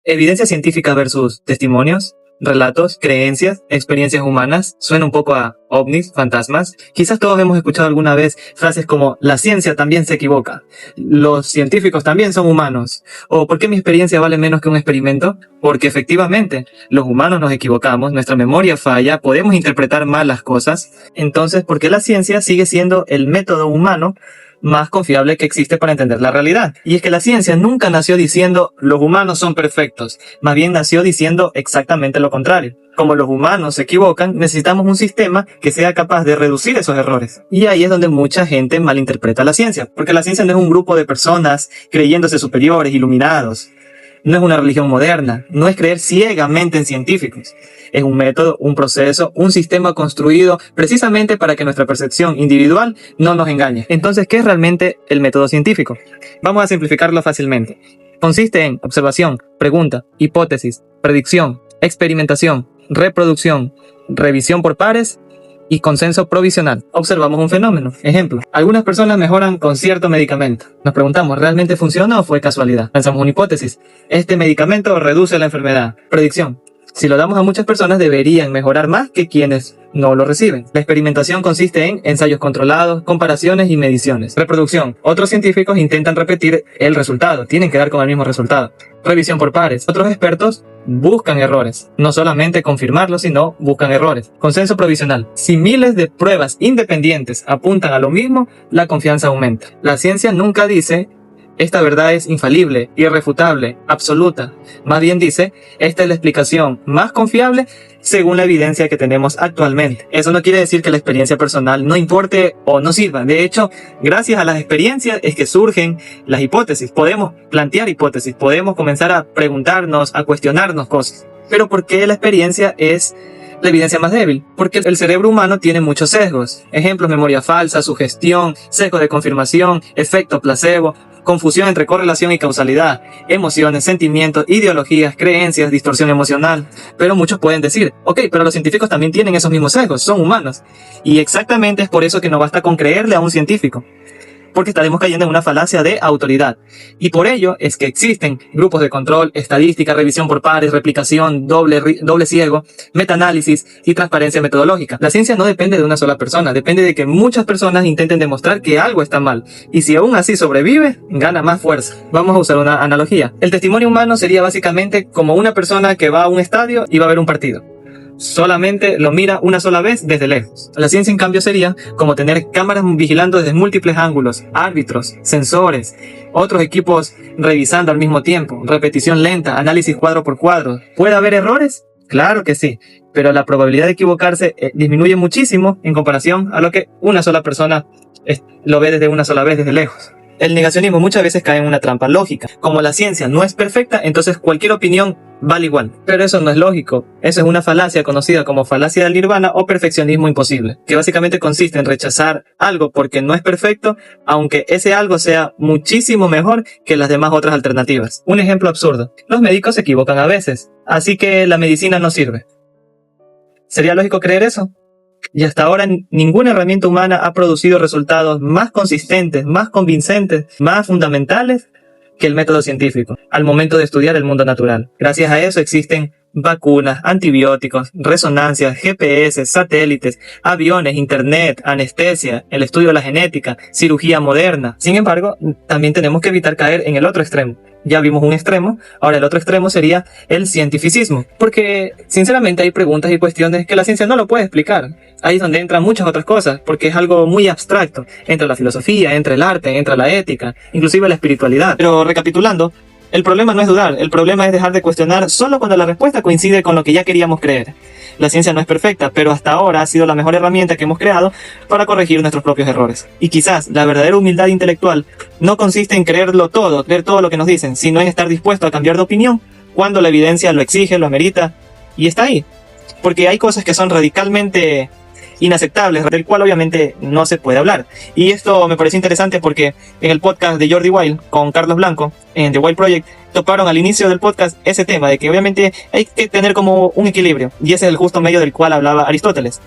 Evidencia científica versus testimonios, relatos, creencias, experiencias humanas. Suena un poco a ovnis, fantasmas. Quizás todos hemos escuchado alguna vez frases como la ciencia también se equivoca, los científicos también son humanos, o ¿por qué mi experiencia vale menos que un experimento? Porque efectivamente, los humanos nos equivocamos, nuestra memoria falla, podemos interpretar mal las cosas. Entonces, ¿por qué la ciencia sigue siendo el método humano más confiable que existe para entender la realidad? Y es que la ciencia nunca nació diciendo los humanos son perfectos, más bien nació diciendo exactamente lo contrario. Como los humanos se equivocan, necesitamos un sistema que sea capaz de reducir esos errores. Y ahí es donde mucha gente malinterpreta la ciencia, porque la ciencia no es un grupo de personas creyéndose superiores, iluminados. No es una religión moderna, no es creer ciegamente en científicos. Es un método, un proceso, un sistema construido precisamente para que nuestra percepción individual no nos engañe. Entonces, ¿qué es realmente el método científico? Vamos a simplificarlo fácilmente. Consiste en observación, pregunta, hipótesis, predicción, experimentación, reproducción, revisión por pares y consenso provisional. Observamos un fenómeno. Ejemplo, algunas personas mejoran con cierto medicamento. Nos preguntamos, ¿realmente funciona o fue casualidad? Lanzamos una hipótesis. Este medicamento reduce la enfermedad. Predicción. Si lo damos a muchas personas, deberían mejorar más que quienes no lo reciben. La experimentación consiste en ensayos controlados, comparaciones y mediciones. Reproducción. Otros científicos intentan repetir el resultado. Tienen que dar con el mismo resultado. Revisión por pares. Otros expertos buscan errores. No solamente confirmarlos, sino buscan errores. Consenso provisional. Si miles de pruebas independientes apuntan a lo mismo, la confianza aumenta. La ciencia nunca dice esta verdad es infalible, irrefutable, absoluta. Más bien dice, esta es la explicación más confiable según la evidencia que tenemos actualmente. Eso no quiere decir que la experiencia personal no importe o no sirva. De hecho, gracias a las experiencias es que surgen las hipótesis. Podemos plantear hipótesis, podemos comenzar a preguntarnos, a cuestionarnos cosas. Pero ¿por qué la experiencia es la evidencia más débil? Porque el cerebro humano tiene muchos sesgos. Ejemplos, memoria falsa, sugestión, sesgo de confirmación, efecto placebo, confusión entre correlación y causalidad, emociones, sentimientos, ideologías, creencias, distorsión emocional. Pero muchos pueden decir, ok, pero los científicos también tienen esos mismos sesgos, son humanos. Y exactamente es por eso que no basta con creerle a un científico, porque estaremos cayendo en una falacia de autoridad. Y por ello es que existen grupos de control, estadística, revisión por pares, replicación, doble ciego, metaanálisis y transparencia metodológica. La ciencia no depende de una sola persona, depende de que muchas personas intenten demostrar que algo está mal. Y si aún así sobrevive, gana más fuerza. Vamos a usar una analogía. El testimonio humano sería básicamente como una persona que va a un estadio y va a ver un partido. Solamente lo mira una sola vez desde lejos. La ciencia, en cambio, sería como tener cámaras vigilando desde múltiples ángulos, árbitros, sensores, otros equipos revisando al mismo tiempo, repetición lenta, análisis cuadro por cuadro. ¿Puede haber errores? Claro que sí, pero la probabilidad de equivocarse disminuye muchísimo en comparación a lo que una sola persona lo ve desde una sola vez desde lejos. El negacionismo muchas veces cae en una trampa lógica. Como la ciencia no es perfecta, entonces cualquier opinión vale igual. Pero eso no es lógico. Eso es una falacia conocida como falacia del nirvana o perfeccionismo imposible, que básicamente consiste en rechazar algo porque no es perfecto, aunque ese algo sea muchísimo mejor que las demás otras alternativas. Un ejemplo absurdo. Los médicos se equivocan a veces, así que la medicina no sirve. ¿Sería lógico creer eso? Y hasta ahora ninguna herramienta humana ha producido resultados más consistentes, más convincentes, más fundamentales que el método científico al momento de estudiar el mundo natural. Gracias a eso existen vacunas, antibióticos, resonancias, GPS, satélites, aviones, internet, anestesia, el estudio de la genética, cirugía moderna. Sin embargo, también tenemos que evitar caer en el otro extremo. Ya vimos un extremo, ahora el otro extremo sería el cientificismo, porque sinceramente hay preguntas y cuestiones que la ciencia no lo puede explicar. Ahí es donde entran muchas otras cosas, porque es algo muy abstracto. Entra la filosofía, entra el arte, entra la ética, inclusive la espiritualidad. Pero recapitulando, el problema no es dudar, el problema es dejar de cuestionar solo cuando la respuesta coincide con lo que ya queríamos creer. La ciencia no es perfecta, pero hasta ahora ha sido la mejor herramienta que hemos creado para corregir nuestros propios errores. Y quizás la verdadera humildad intelectual no consiste en creer todo lo que nos dicen, sino en estar dispuesto a cambiar de opinión cuando la evidencia lo exige, lo amerita, y está ahí. Porque hay cosas que son radicalmente inaceptables, del cual obviamente no se puede hablar. Y esto me parece interesante porque en el podcast de Jordi Wild con Carlos Blanco, en The Wild Project, toparon al inicio del podcast ese tema de que obviamente hay que tener como un equilibrio, y ese es el justo medio del cual hablaba Aristóteles.